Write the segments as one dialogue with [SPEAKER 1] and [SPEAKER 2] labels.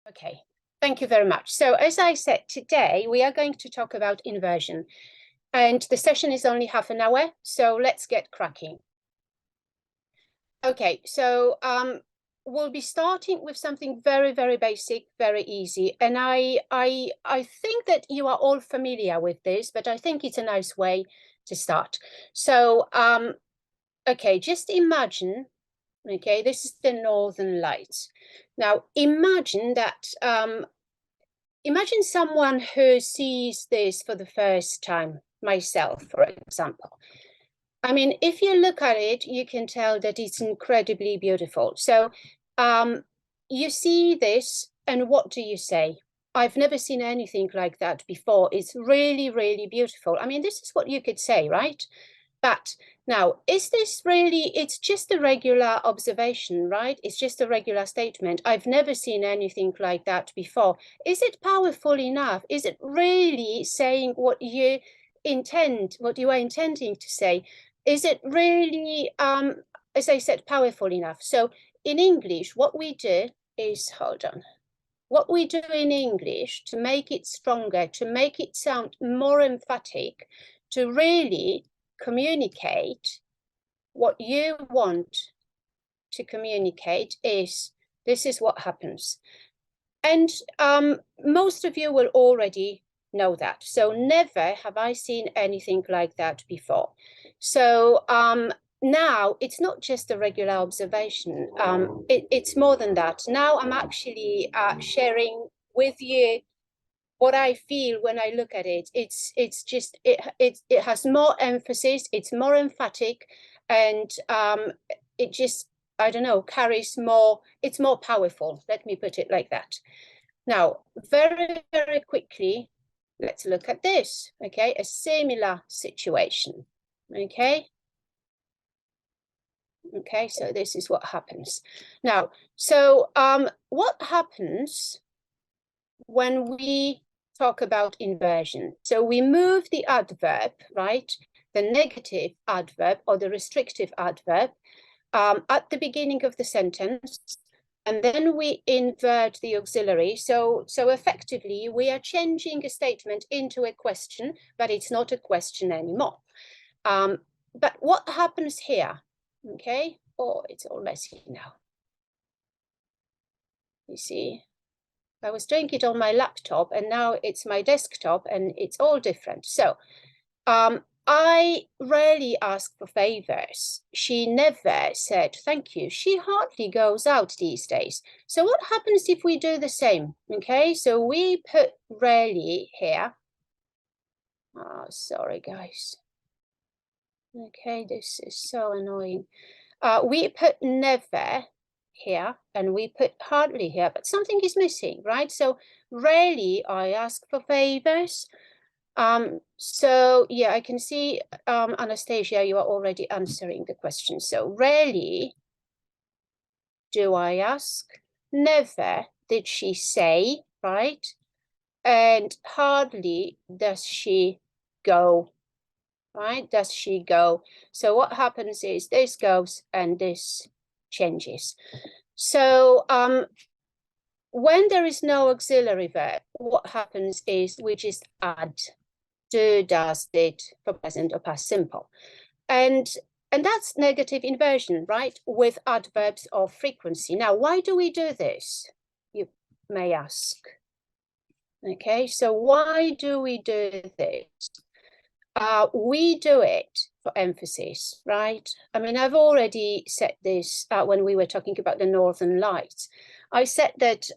[SPEAKER 1] Okay, thank you very much. So as I said, today we are going to talk about inversion, and the session is only half an hour, so let's get cracking. Okay, so we'll be starting with something very, very basic, very easy. And I think that you are all familiar with this, but I think it's a nice way to start. So, okay, just imagine, okay, this is the Northern Lights. Now, imagine that, imagine someone who sees this for the first time, myself, for example. I mean, if you look at it, you can tell that it's incredibly beautiful. So you see this, and what do you say? I've never seen anything like that before. It's really, really beautiful. I mean, this is what you could say, right? But now, is this really, it's just a regular observation, right? It's just a regular statement. I've never seen anything like that before. Is it powerful enough? Is it really saying what you intend, what you are intending to say? Is it really, as I said, powerful enough? So in English, what we do is, hold on. What we do in English to make it stronger, to make it sound more emphatic, to really communicate what you want to communicate is, this is what happens. And most of you will already know that. So never have I seen anything like that before. So now it's not just a regular observation. It's more than that. Now I'm actually sharing with you what I feel when I look at it. It's just it has more emphasis. It's more emphatic, and it just, I don't know, carries more. It's more powerful. Let me put it like that. Now, very, very quickly, let's look at this. Okay, a similar situation. Okay. Okay, so this is what happens. Now, so what happens when we talk about inversion? So we move the adverb, right? The negative adverb or the restrictive adverb at the beginning of the sentence, and then we invert the auxiliary. So effectively, we are changing a statement into a question, but it's not a question anymore. But what happens here? Okay, oh, it's all messy now. You see, I was doing it on my laptop, and now it's my desktop, and it's all different. So I rarely ask for favors. She never said thank you. She hardly goes out these days. So what happens if we do the same? Okay, so we put rarely here. Oh, sorry, guys. Okay, this is so annoying. We put never here, and we put hardly here, but something is missing, right? So rarely I ask for favors. So yeah, I can see, Anastasia, you are already answering the question. So rarely do I ask, never did she say, right? And hardly does she go, right? Does she go? So what happens is this goes and this changes. So when there is no auxiliary verb, what happens is we just add do, does, did for present or past simple. And that's negative inversion, right? With adverbs of frequency. Now, why do we do this? You may ask. Okay, so why do we do this? We do it for emphasis, right? I mean, I've already said this when we were talking about the Northern Lights. I said that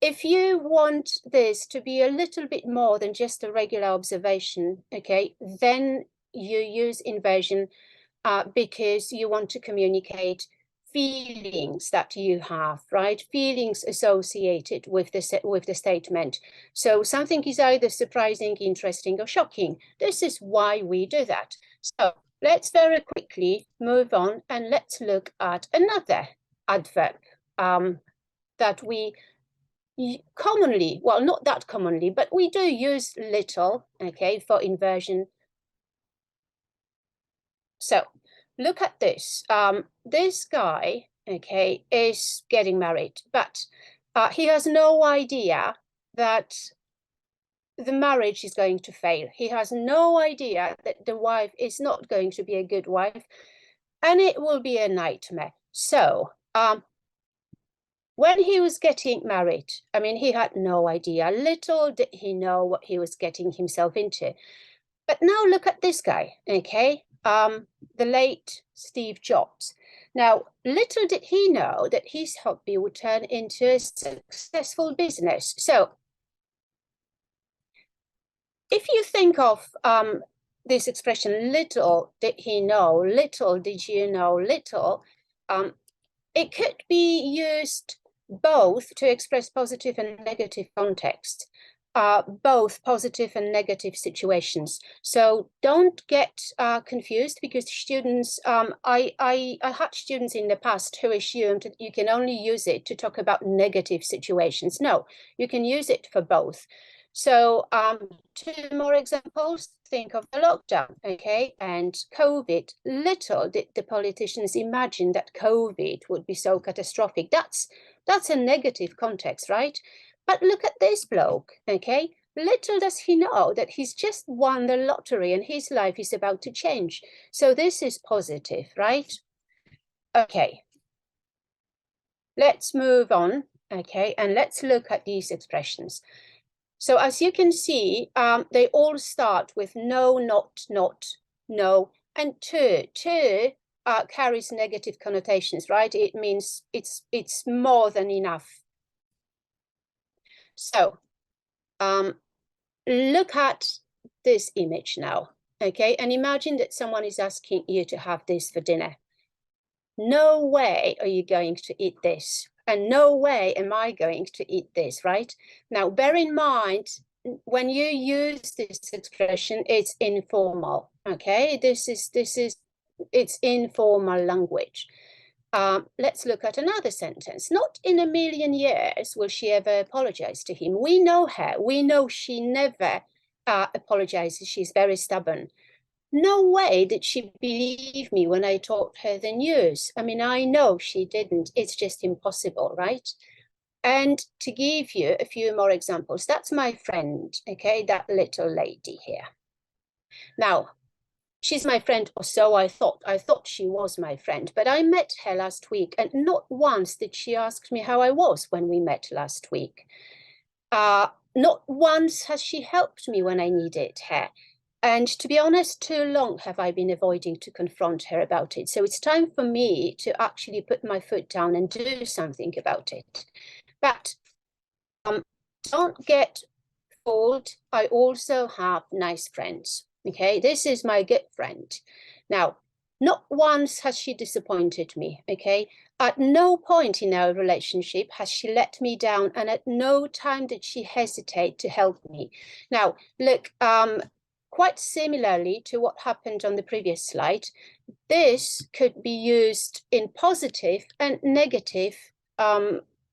[SPEAKER 1] if you want this to be a little bit more than just a regular observation, okay, then you use inversion because you want to communicate feelings that you have, right? Feelings associated with the statement. So something is either surprising, interesting, or shocking. This is why we do that. So let's very quickly move on, and let's look at another adverb that we commonly, well, not that commonly, but we do use little, okay, for inversion. So look at this. This guy, okay, is getting married, but He has no idea that the marriage is going to fail. He has no idea that the wife is not going to be a good wife, and it will be a nightmare. So, when he was getting married, I mean, he had no idea. Little did he know what he was getting himself into. But now look at this guy, okay? The late Steve Jobs. Now, little did he know that his hobby would turn into a successful business. So, if you think of this expression, little did he know, little did you know, little, it could be used both to express positive and negative context, both positive and negative situations. So don't get confused, because students, I had students in the past who assumed that you can only use it to talk about negative situations. No, you can use it for both. So two more examples. Think of the lockdown, okay, and COVID. Little did the politicians imagine that COVID would be so catastrophic. That's a negative context, right? But look at this bloke, okay? Little does he know that he's just won the lottery and his life is about to change. So this is positive, right? Okay, let's move on, okay, and let's look at these expressions. So as you can see, they all start with no, not, no, and to carries negative connotations, right? It means it's more than enough. So look at this image now, okay? And imagine that someone is asking you to have this for dinner. No way are you going to eat this. And no way am I going to eat this, right? Now, bear in mind, when you use this expression, it's informal, okay? It's informal language. Let's look at another sentence. Not in a million years will she ever apologize to him. We know her. We know she never apologizes. She's very stubborn. No way did she believe me when I told her the news. I mean, I know she didn't. It's just impossible, right? And to give you a few more examples, that's my friend, okay, that little lady here. Now, she's my friend, or so I thought. I thought she was my friend, but I met her last week, and not once did she ask me how I was when we met last week. Not once has she helped me when I needed her. And to be honest, too long have I been avoiding to confront her about it. So it's time for me to actually put my foot down and do something about it. But don't get fooled. I also have nice friends. Okay, this is my good friend. Now, not once has she disappointed me. Okay, at no point in our relationship has she let me down, and at no time did she hesitate to help me. Now, look, quite similarly to what happened on the previous slide, this could be used in positive and negative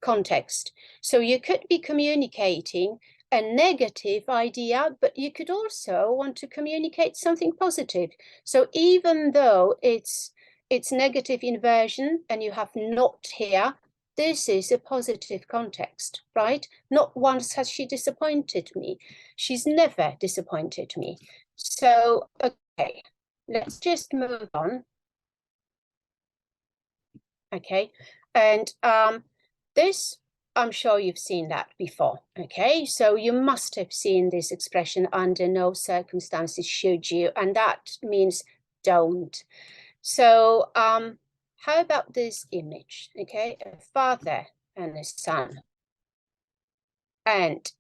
[SPEAKER 1] context. So you could be communicating a negative idea, but you could also want to communicate something positive. So even though it's negative inversion and you have not here, this is a positive context, right? Not once has she disappointed me. She's never disappointed me. So, okay, let's just move on. Okay, and this, I'm sure you've seen that before, okay? So you must have seen this expression, under no circumstances should you, and that means don't. So how about this image, okay? A father and a son. And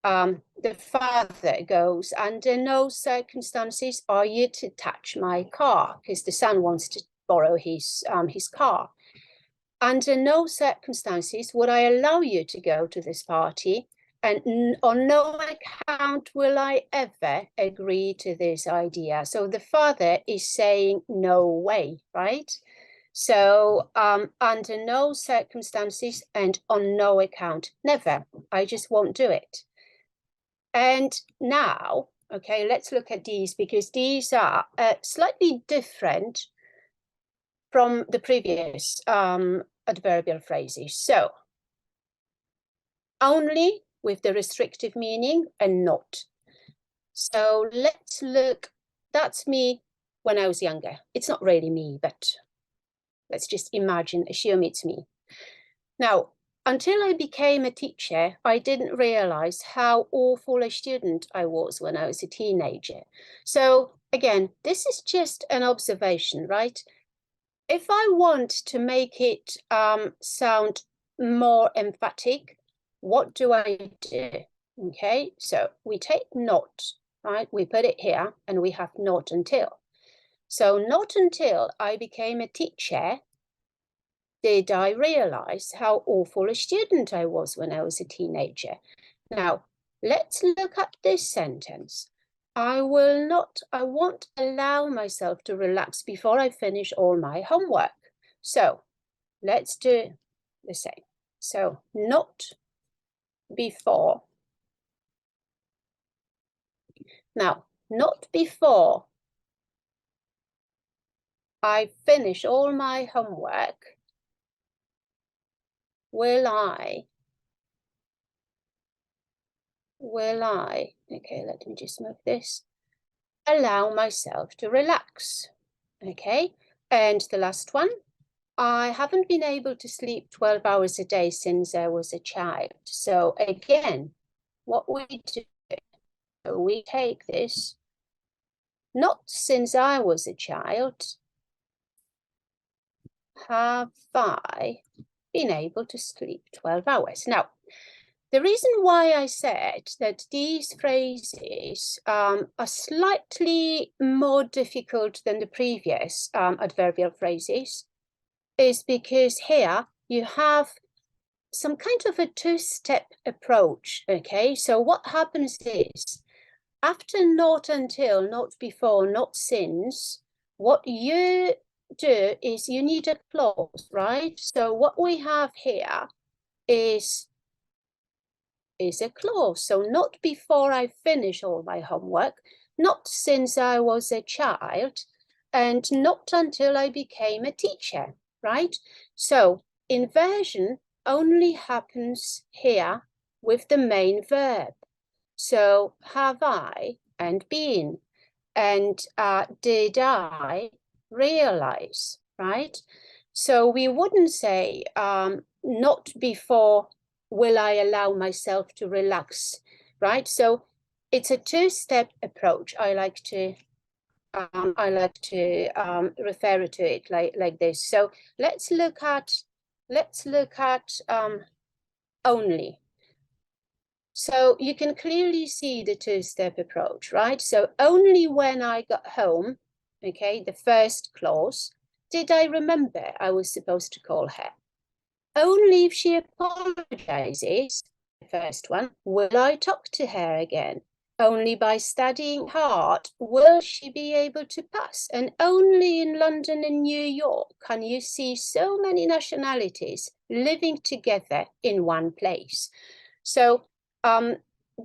[SPEAKER 1] the father goes, under no circumstances are you to touch my car, because the son wants to borrow his car. Under no circumstances would I allow you to go to this party, and on no account will I ever agree to this idea. So the father is saying no way, right? So under no circumstances and on no account, never. I just won't do it. And now, okay, let's look at these, because these are slightly different from the previous adverbial phrases. So only with the restrictive meaning and not. So let's look, that's me when I was younger. It's not really me, but let's just imagine, assume it's me. Now, until I became a teacher, I didn't realize how awful a student I was when I was a teenager. So again, this is just an observation, right? If I want to make it sound more emphatic, what do I do? Okay, so we take not, right? We put it here and we have not until. So not until I became a teacher did I realize how awful a student I was when I was a teenager. Now, let's look at this sentence. I won't allow myself to relax before I finish all my homework. So let's do the same. So not before. Now, not before I finish all my homework will I, okay, let me just move this, allow myself to relax, okay? And the last one, I haven't been able to sleep 12 hours a day since I was a child. So again, what we do, we take this, not since I was a child, have I been able to sleep 12 hours. Now, the reason why I said that these phrases are slightly more difficult than the previous adverbial phrases is because here you have some kind of a two-step approach, okay? So what happens is, after not until, not before, not since, what you do is you need a clause, right? So what we have here is a clause. So not before I finish all my homework, not since I was a child, and not until I became a teacher, right? So inversion only happens here with the main verb. So have I and been, and did I realize, right? So we wouldn't say not before will I allow myself to relax, right? So it's a two-step approach. I like to refer to it like this. So let's look at only. So you can clearly see the two-step approach, right? So only when I got home, okay, the first clause, did I remember I was supposed to call her. Only if she apologizes, the first one, will I talk to her again. Only by studying hard will she be able to pass. And only in London and New York can you see so many nationalities living together in one place. So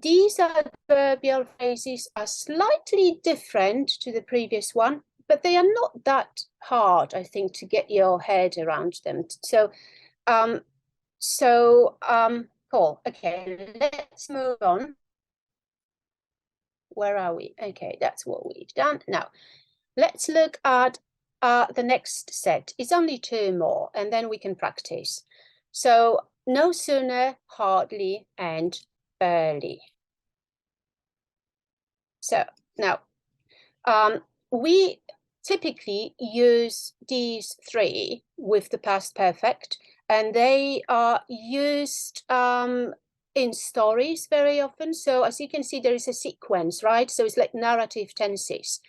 [SPEAKER 1] these adverbial phrases are slightly different to the previous one, but they are not that hard, I think, to get your head around them. So cool. Okay, let's move on. Where are we? Okay, that's what we've done. Now, let's look at the next set. It's only two more, and then we can practice. So, no sooner, hardly, and barely. So, now, we typically use these three with the past perfect, and they are used in stories very often. So as you can see, there is a sequence, right? So it's like narrative tenses.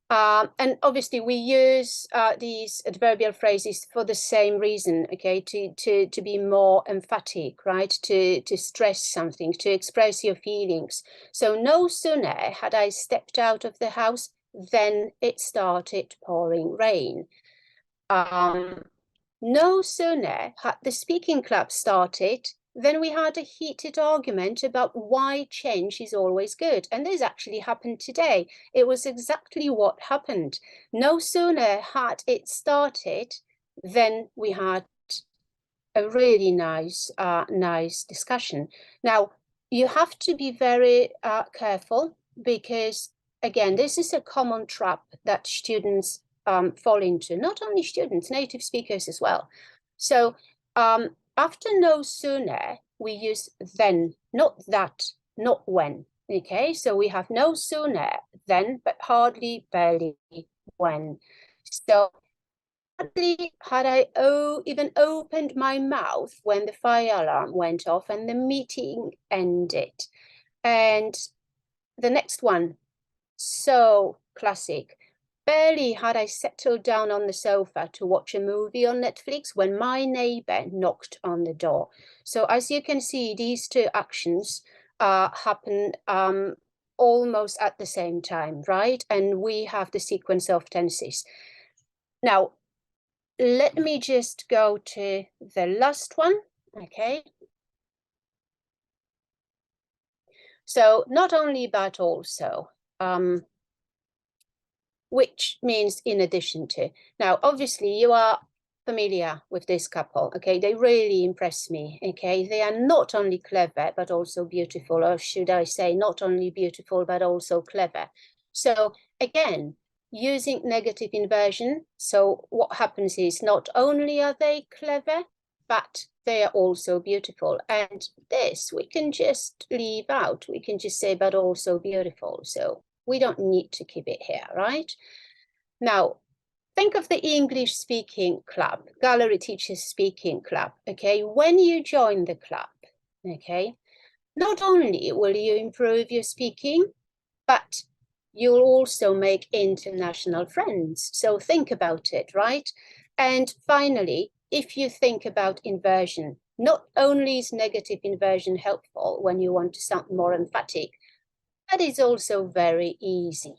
[SPEAKER 1] And obviously we use these adverbial phrases for the same reason, okay, to be more emphatic, right, to stress something, to express your feelings. So no sooner had I stepped out of the house than it started pouring rain. No sooner had the speaking club started than we had a heated argument about why change is always good. And this actually happened today. It was exactly what happened. No sooner had it started than we had a really nice, nice discussion. Now, you have to be very careful because, again, this is a common trap that students fall into, not only students, native speakers as well. So after no sooner, we use then, not that, not when. Okay, so we have no sooner, then, but hardly, barely, when. So hardly had I even opened my mouth when the fire alarm went off and the meeting ended. And the next one, so classic. Barely had I settled down on the sofa to watch a movie on Netflix when my neighbor knocked on the door. So as you can see, these two actions happen almost at the same time, right? And we have the sequence of tenses. Now, let me just go to the last one, okay? So not only, but also, which means in addition to. Now, obviously, you are familiar with this couple, okay? They really impress me, okay? They are not only clever, but also beautiful, or should I say, not only beautiful, but also clever. So again, using negative inversion, so what happens is not only are they clever, but they are also beautiful. And this we can just leave out. We can just say, but also beautiful. So we don't need to keep it here, right? Now, think of the English speaking club, Gallery Teachers Speaking Club, okay? When you join the club, okay, not only will you improve your speaking, but you'll also make international friends. So think about it, right? And finally, if you think about inversion, not only is negative inversion helpful when you want to sound more emphatic, but it's also very easy.